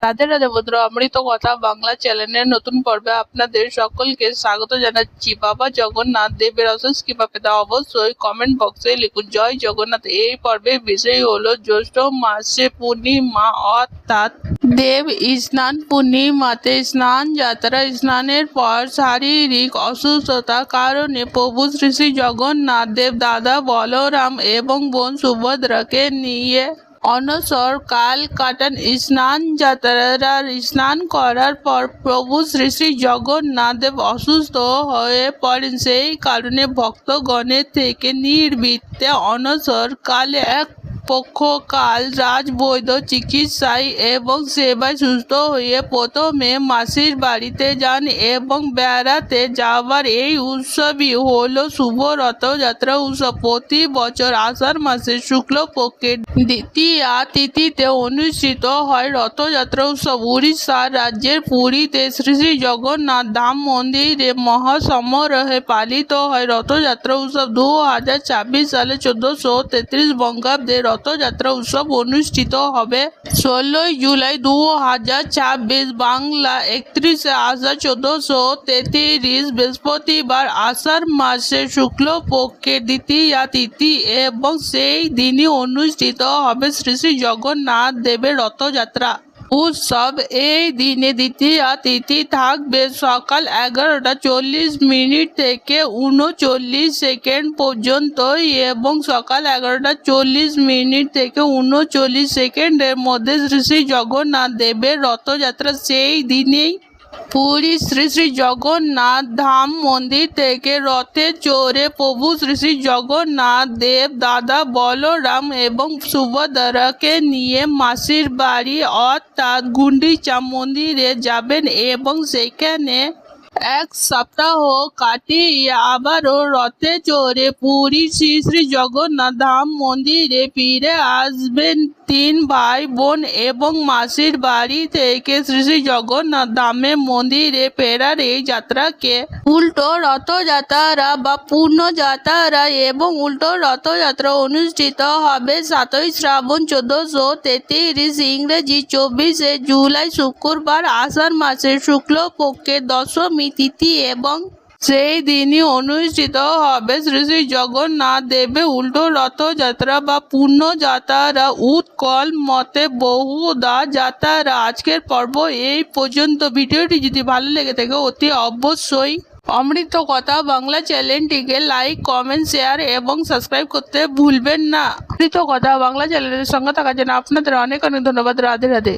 রাধে রাধে বন্ধুরা, অমৃত কথা বাংলা চ্যানেলের নতুন পর্বে আপনাদের সকলকে স্বাগত জানাচ্ছি। বাবা জগন্নাথ দেবের অশেষ কৃপা পেতে অবশ্যই কমেন্ট বক্সে লিখুন জয় জগন্নাথ। এই পর্বের বিষয় হলো জ্যৈষ্ঠ মাসে পূর্ণিমা অর্থাৎ দেব স্নান। পূর্ণিমাতে স্নান যাত্রা। স্নানের পর শারীরিক অসুস্থতার কারণে প্রভু শ্রী শ্রী জগন্নাথ দেব দাদা বলরাম এবং বোন সুভদ্রাকে নিয়ে অনসর কাল কাটান। স্নান যাত্রার স্নান করার পর প্রভু শ্রী শ্রী জগন্নাথ দেব অসুস্থ হয়ে পড়েন। সেই কারণে ভক্তগণের থেকে নির্বিঘ্নে অনসর কালে এক পক্ষকাল রাজবৈদ্য চিকিৎসায় এবং সেবায় সুস্থ হয়ে প্রথমে মাসির বাড়িতে যান এবং বেড়াতে যাওয়ার এই উৎসবই হলো শুভ রথযাত্রা উৎসব। প্রতি বছর আষাঢ় মাসের শুক্লপক্ষের দ্বিতীয়া তিথিতে অনুষ্ঠিত হয় রথযাত্রা উৎসব। উড়িষ্যা রাজ্যের পুরীতে শ্রী শ্রী জগন্নাথ ধাম মন্দিরে মহাসমারোহে পালিত হয় রথযাত্রা উৎসব। 2026 সালে 1433 বঙ্গাব্দে রথযাত্রা উৎসব অনুষ্ঠিত হবে। 16 জুলাই 2026 বাংলা 31 আষাঢ় 1433 বৃহস্পতিবার আষাঢ় মাসের শুক্লপক্ষের দ্বিতীয়া তিথি এবং সেই দিনই অনুষ্ঠিত হবে শ্রী শ্রী জগন্নাথ দেবের রথযাত্রা উৎসব। এই দিনে দ্বিতীয়া তিথি থাকবে সকাল 11:40 থেকে 39 পর্যন্ত এবং সকাল 11:40 থেকে 39 মধ্যে শ্রী শ্রী জগন্নাথ দেবের রথযাত্রা। সেই দিনেই পুরী শ্রী শ্রী জগন্নাথ ধাম মন্দির থেকে রথে চড়ে প্রভু শ্রী শ্রী জগন্নাথ দেব দাদা বলরাম এবং সুভদ্রাকে নিয়ে মাসির বাড়ি অর্থাৎ গুন্ডিচা মন্দিরে যাবেন এবং সেখানে এক সপ্তাহ কাটিয়ে আবারও রথে চড়ে পুরী শ্রী শ্রী জগন্নাথ ধাম মন্দিরে ফিরে আসবেন। 3 ভাই বোন এবং মাসির বাড়ি থেকে শ্রী শ্রী জগন্নাথ ধামের মন্দিরে ফেরার এই যাত্রাকে উল্টো রথযাত্রা বা পূর্ণ যাত্রা এবং উল্টো রথযাত্রা অনুষ্ঠিত হবে 7 শ্রাবণ 1433 ইংরেজি 24 জুলাই শুক্রবার আষাঢ় মাসের শুক্লপক্ষের দশমী তিথি এবং সেই দিনই অনুষ্ঠিত হবে শ্রী শ্রী জগন্নাথ দেবের উল্টো রথযাত্রা বা পূর্ণ যাত্রা। উৎকল মতে বহুদা যাত্রা। আজকের পর্ব এই পর্যন্ত। ভিডিওটি যদি ভালো লেগে থাকে অতি অবশ্যই অমৃত কথা বাংলা চ্যানেলটিকে লাইক কমেন্ট শেয়ার এবং সাবস্ক্রাইব করতে ভুলবেন না। অমৃত কথা বাংলা চ্যানেলের সঙ্গে থাকার জন্য আপনাদের অনেক অনেক ধন্যবাদ। রাধে রাধে।